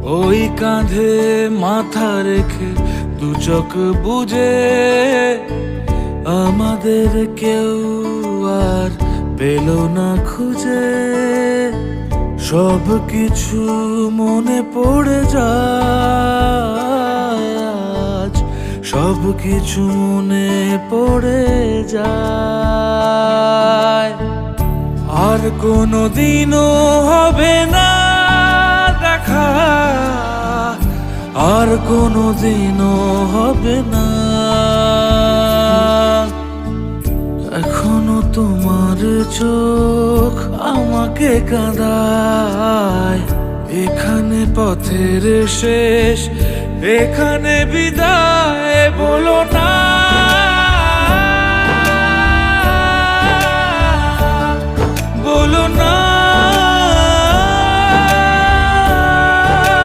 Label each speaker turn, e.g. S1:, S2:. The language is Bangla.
S1: ওই কাঁধে মাথা রেখে দু চোখ বুঝে আমাদের কেউ আর পেল না খুঁজে। সব কিছু মনে পড়ে যায়, সব কিছু মনে পড়ে যায়। আর কোনো দিনও হবে না দেখা, আর কোনো দিনও হবে না। এখনো তোমার চোখ আমাকে কাঁদায়। এখানে পথের শেষ, এখানে বিদায় বলো না।